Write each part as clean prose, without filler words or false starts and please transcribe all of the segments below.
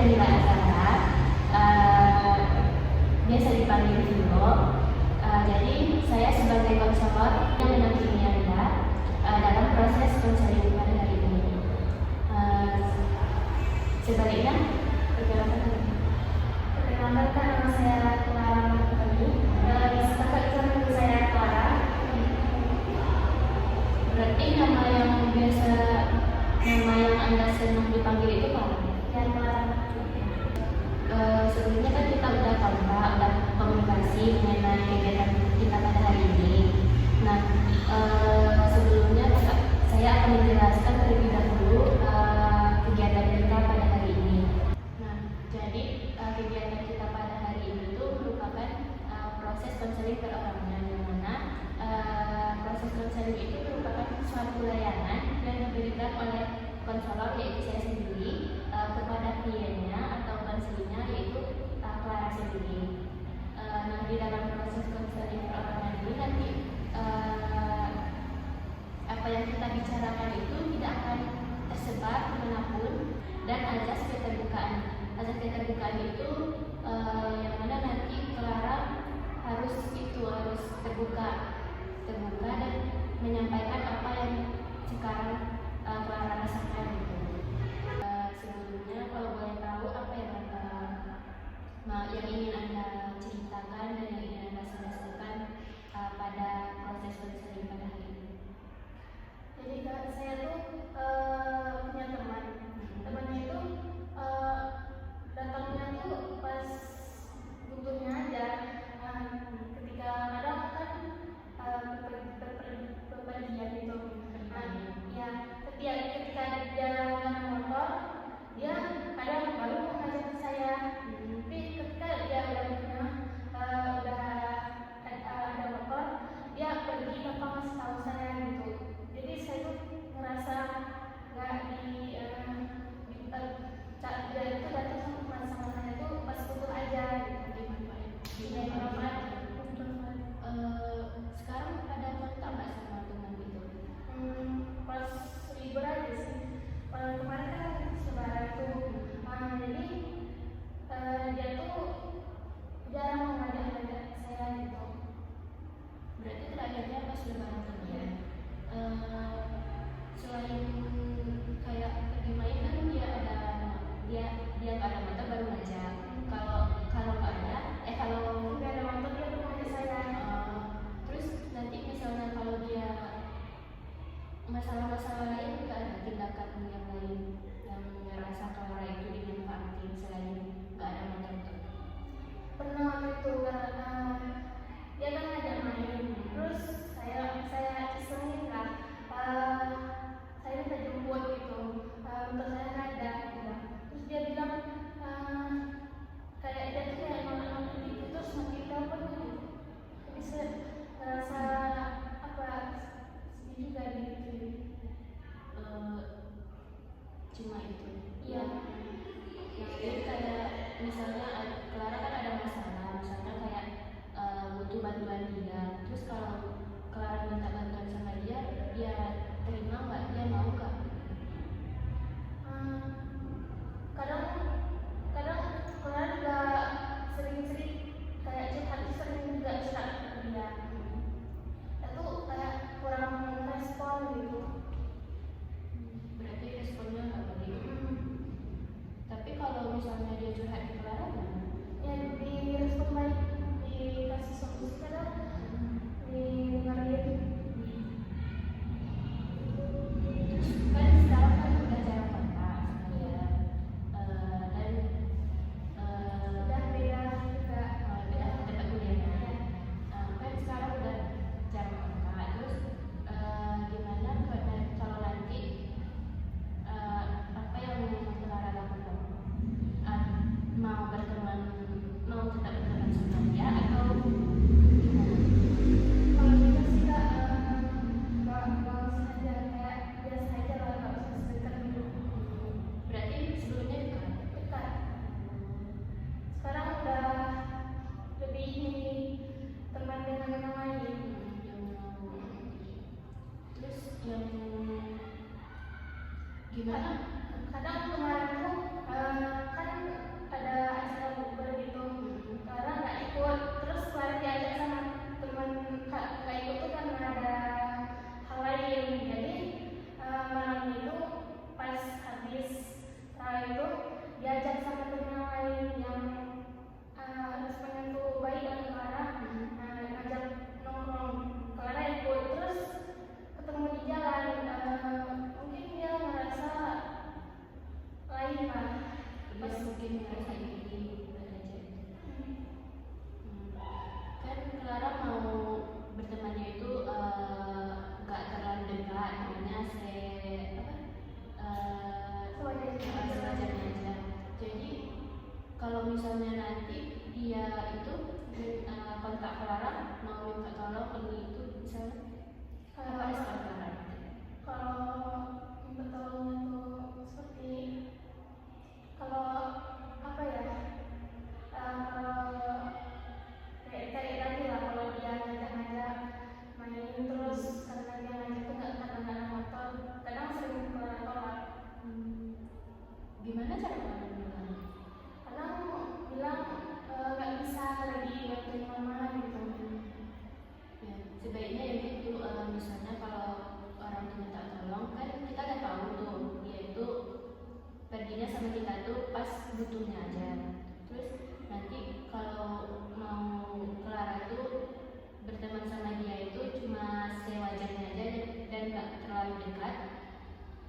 Mira Azara, uh, biasa dipanggil Vino. Jadi saya sebagai konselor yang menampingi Anda dalam proses konseling pada hari ini. Sebaliknya, perkenalkan nama saya Clara Martoni. Kakak nama saya Clara. Berarti nama yang Anda senang dipanggil itu Clara? Ya, Clara. Sebelumnya kan kita udah komunikasi mengenai kegiatan kita pada hari ini. Nah, sebelumnya saya akan menjelaskan terlebih dahulu kegiatan kita pada hari ini. Nah, jadi kegiatan kita pada hari ini itu merupakan proses konseling perorangan, di mana proses konseling itu merupakan suatu layanan yang diberikan oleh konselor, yaitu saya sendiri, kepada kliennya atau konselingnya, yaitu Clara sendiri. Nah, di dalam proses konseling perorangan ini nanti apa yang kita bicarakan itu tidak akan tersebar kemanapun, dan azas keterbukaan. Azas keterbukaan itu yang mana nanti Clara harus terbuka dan menyampaikan apa yang sekarang Clara rasakan gitu. Sebelumnya kalau boleh tahu apa yang ingin Anda ceritakan dan yang ingin Anda selesaikan pada proses konseling pada hari ini. Jadi saya tuh punya temannya itu datangnya tuh pas butuhnya aja. Ketika kadang kan bepergian gitu. Ya ketika dia naik motor, dia kadang baru ngajak saya. Tapi ketika dia udah ada motor, dia pergi tanpa ngasih tahu saya gitu. Jadi saya tuh ngerasa nggak dia itu datang sama saya tuh pas butuh aja gitu. Sekarang ada kontak nggak sama teman itu? Pas libur aja sih. Kemarin kan Lebaran tuh, jadi dia tuh jarang ngajak saya gitu. Berarti terakhirnya pas Lebaran kemarin. Selain kayak pergi main kan dia nggak ada motor baru ngajak. Kalau nggak ada, kalau nggak ada motor dia tuh ngajak saya. Terus nanti misalnya kalau dia masalah-masalah lain, nggak ada tindakan yang lain yang ngerasa Clara itu dimanfaatin selain nggak ada motor itu? Pernah waktu itu dia kan ngajak main, terus saya isengin kan, saya minta jemput gitu, motor saya nggak ada gitu. Terus dia bilang kayak dia tuh kayak nolak gitu, terus nanti telepon gitu. Jadi saya ngerasa sedih juga gitu. Cuma itu. Iya. Jadi kayak misalnya Clara kan ada masalah, misalnya kayak butuh bantuan dia. Terus kalau Clara minta bantuan sama dia terima nggak? Dia mau nggak? Kadang Clara juga sering-sering kayak sering juga curhat ke dia. Itu kayak kurang respon gitu. Berarti responnya nggak begitu. Tapi kalau misalnya dia curhat ke Clara, ya direspon baik, dikasih solusi, kadang didengerin. terus kan sekarang kan udah jarang kontak sama dia, dan Udah beda juga. beda tempat kuliahnya. Kan sekarang udah jarang kontak. Terus gimana kalau nanti apa yang Clara lakukan? Mau tetap berteman sama dia atau gimana? Kalau kita sih nggak usah aja, kayak biasa aja lah, nggak usah sedekat dulu. Berarti sebelumnya Dekat. Sekarang udah lebih teman dengan yang lain. Terus yang gimana? Kadang kemarin tuh kan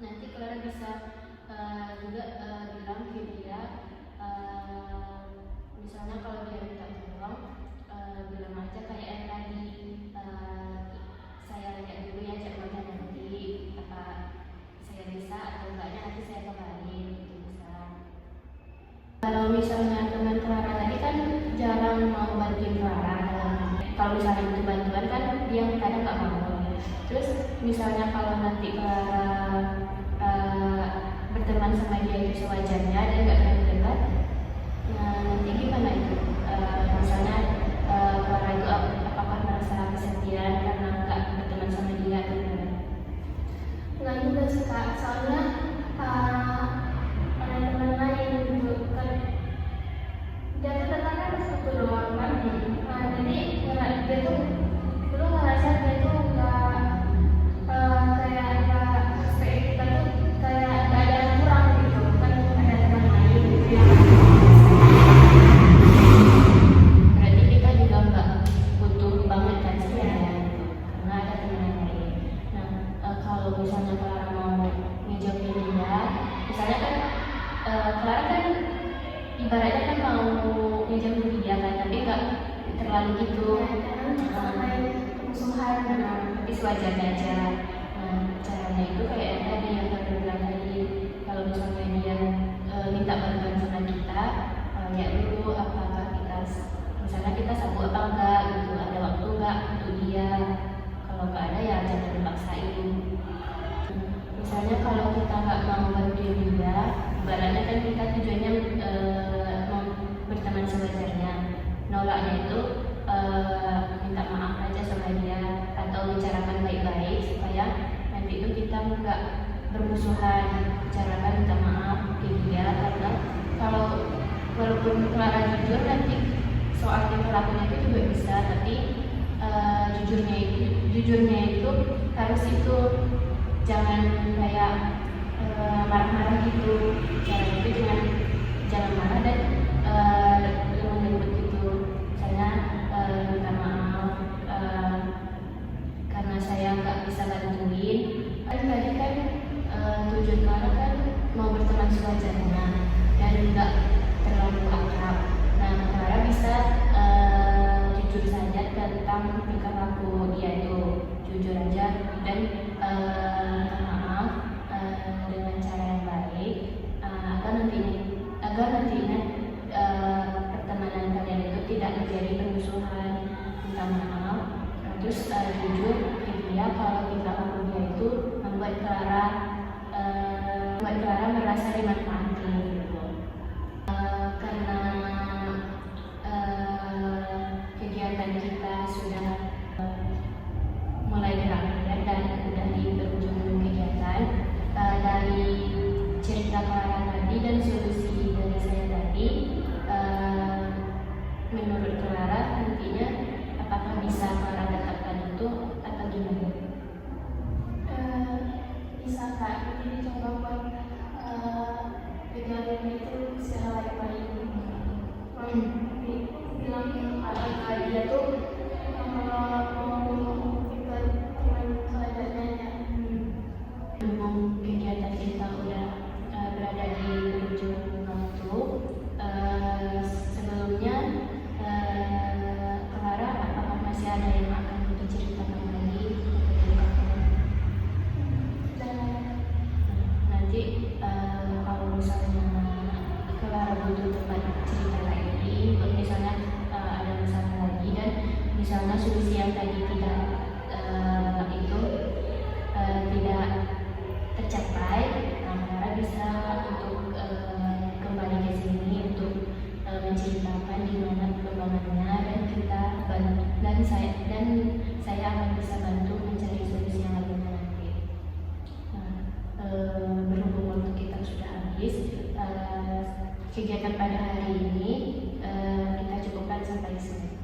Nanti Clara bisa juga bilang ke dia, misalnya kalau dia minta tolong, bilang aja kayak yang tadi, saya lihat dulu ya jadwalnya nanti apa saya bisa atau enggaknya nanti saya kabarin gitu bisa. Kalau misalnya teman Clara tadi kan jarang mau bantuin Clara, kalau misalnya butuh bantuan kan dia kadang nggak mau. Terus misalnya kalau nanti Clara berteman sama dia itu sewajarnya dan nggak dekat, nah nanti gimana itu? Misalnya Clara itu apakah merasa kesepian karena nggak berteman sama dia atau gimana? Nggak juga sih Kak, soalnya ada teman lain gitu kan, dia tuh datangnya pas satu doang kan. Jadi dia tuh dulu ngerasa dia tuh nggak kayak nggak respect kita tuh, kayak nggak ada yang kurang gitu kan, ada teman lain gitu ya. Berarti kita juga nggak butuh banget kan sih ya, karena ada teman yang lain. Nah, kalau misalnya Clara mau ngejauhin dia, misalnya kan Clara kan ibaratnya kan mau ngejauhin dia kan, tapi nggak terlalu gitu. Sampai kemusuhan gitu. Tapi sewajarnya aja. Nah, caranya itu kayak yang tadi yang tadi bilang tadi, kalau misalnya dia minta bantuan sama kita, lihat dulu apakah kita, misalnya kita sanggup apa enggak gitu, ada waktu enggak untuk dia. Kalau nggak ada ya jangan dipaksain. Misalnya kalau kita nggak mau bantuin dia, ibaratnya kan kita tujuannya mau berteman sewajarnya. Nolaknya itu minta maaf aja sama dia atau bicarakan baik-baik supaya nanti itu kita nggak bermusuhan. Bicarakan minta maaf ke dia, karena kalau walaupun Clara jujur nanti soal tingkah lakunya itu juga bisa, tapi jujurnya itu harus itu jangan kayak marah-marah gitu. Caranya itu jangan marah dan lembut gitu. Misalnya minta maaf karena saya nggak bisa bantuin. Tadi kan tujuan Clara kan mau berteman sewajarnya dan nggak terlalu akrab. Nah, Clara bisa jujur saja tentang tingkah laku dia itu, jujur aja dan minta maaf dengan cara yang baik, agar nantinya pertemanan kalian itu tidak menjadi permusuhan. Minta maaf, terus jujur ke dia kalau tingkah laku dia itu membuat Clara merasa dimanfaati gitu. Karena kegiatan kita sudah mulai berakhir dan sudah di berujung kegiatan, dari cerita Clara tadi dan solusi dari saya tadi, menurut Clara nantinya apakah bisa Clara dapatkan itu atau gimana? Bisa Kak, jadi coba buat kegiatan itu secara baik-baik. Bilang ke dia tuh mau ikut teman sewajarnya. Kegiatan kita udah berada di ujung waktu. Sebelumnya Clara, apakah masih ada yang akan kita ceritakan lagi? Nanti kalau misalnya Clara butuh tempat cerita lagi, misalnya ada masalah lagi dan misalnya solusi yang tadi tidak tidak tercapai, Clara bisa untuk kembali ke sini untuk menceritakan gimana perkembangannya dan kita dan saya akan bisa bantu mencari solusi yang lainnya nanti. Berhubung waktu kita sudah habis, kegiatan pada hari ini kita cukupkan sampai sini.